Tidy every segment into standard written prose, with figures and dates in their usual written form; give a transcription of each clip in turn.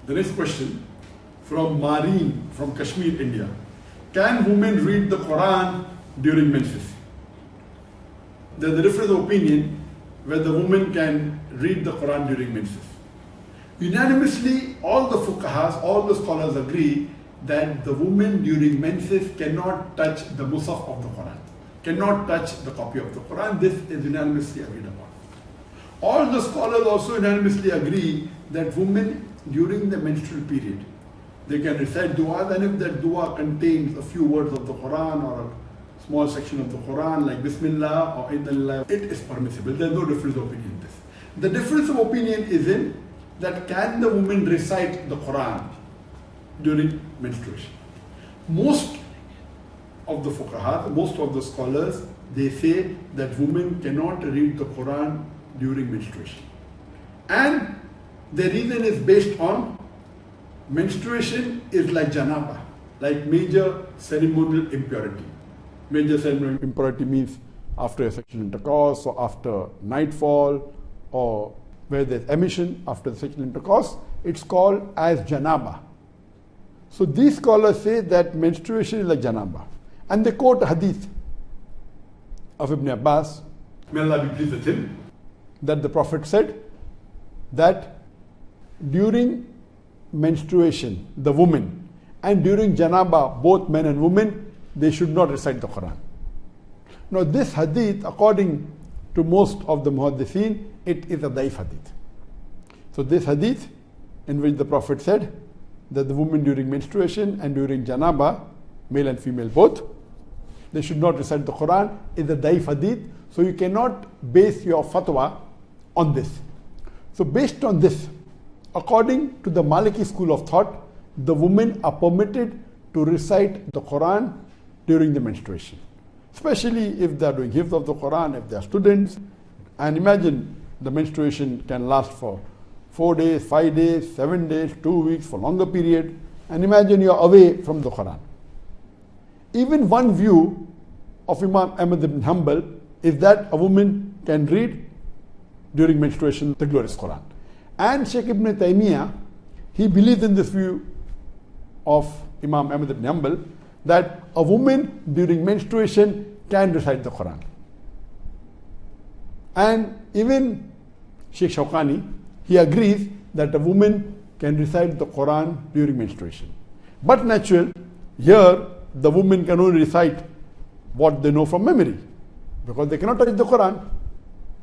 The next question from Marine from Kashmir, India. Can women read the Quran during menses? There's a difference of opinion whether women can read the Quran during menses. Unanimously, all the fuqahas, all the scholars agree that the woman during menses cannot touch the mushaf of the Quran, cannot touch the copy of the Quran. This is unanimously agreed upon. All the scholars also unanimously agree that women during the menstrual period, they can recite dua, and if that dua contains a few words of the Quran or a small section of the Quran like Bismillah or Inna Lillahi, it is permissible. There is no difference of opinion in this. The difference of opinion is in that can the woman recite the Quran during menstruation. Most of the fuqaha, most of the scholars, they say that women cannot read the Quran during menstruation. And the reason is based on menstruation is like janaba, like major ceremonial impurity. Major ceremonial impurity means after a sexual intercourse or after nightfall or where there's emission after the sexual intercourse, it's called as janaba. So these scholars say that menstruation is like janaba. And they quote a hadith of Ibn Abbas, may Allah be pleased with him, that the Prophet said that during menstruation, the woman, and during janaba, both men and women, they should not recite the Quran. Now this hadith, according to most of the muhaddithin, it is a daif hadith. So this hadith, in which the Prophet said that the woman during menstruation and during janaba, male and female both, they should not recite the Quran, is a daif hadith. So you cannot base your fatwa on this. So based on this, according to the Maliki school of thought, the women are permitted to recite the Quran during the menstruation. Especially if they are doing hifz of the Quran, if they are students. And imagine the menstruation can last for 4 days, 5 days, 7 days, 2 weeks, for longer period. And imagine you are away from the Quran. Even one view of Imam Ahmad ibn Hanbal is that a woman can read during menstruation the glorious Quran. And Sheikh Ibn Taymiyyah, he believes in this view of Imam Ahmad ibn Hanbal that a woman during menstruation can recite the Quran. And even Sheikh Shawkani, he agrees that a woman can recite the Quran during menstruation. But natural, here the woman can only recite what they know from memory, because they cannot touch the Quran.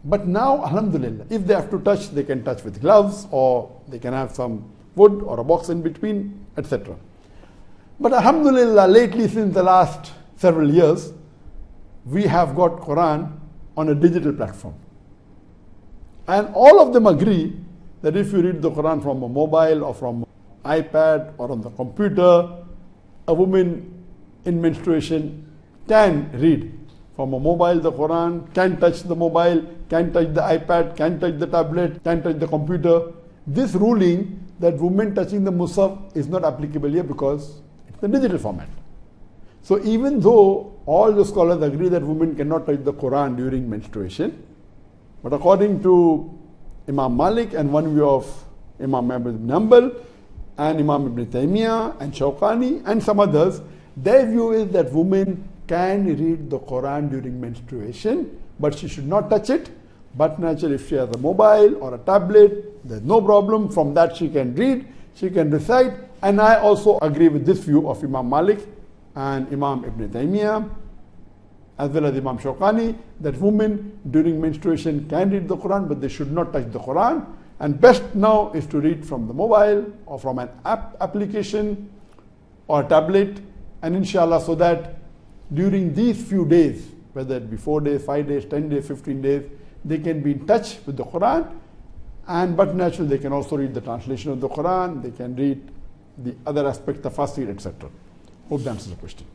But now, alhamdulillah, if they have to touch, they can touch with gloves, or they can have some wood or a box in between, etc. But alhamdulillah, lately, since the last several years, we have got Quran on a digital platform. And all of them agree that if you read the Quran from a mobile or from an iPad or on the computer, a woman in menstruation can read from a mobile the Quran, can touch the mobile, can touch the iPad, can touch the tablet, can touch the computer. This ruling that women touching the Musaf is not applicable here because it's the digital format. So even though all the scholars agree that women cannot touch the Quran during menstruation, but according to Imam Malik and one view of Imam Ahmad ibn Hanbal and Imam Ibn Taymiyyah and Shawkani and some others, their view is that women can read the Quran during menstruation, but she should not touch it. But naturally, if she has a mobile or a tablet, there's no problem. From that she can read, she can recite. And I also agree with this view of Imam Malik and Imam Ibn Taymiyyah, as well as Imam Shawkani, that women during menstruation can read the Quran, but they should not touch the Quran. And best now is to read from the mobile or from an application or a tablet, and inshallah, so that during these few days, whether it be 4 days, 5 days, 10 days, 15 days, they can be in touch with the Quran. And but naturally, they can also read the translation of the Quran, they can read the other aspects, tafsir, etc. Hope that answers the question.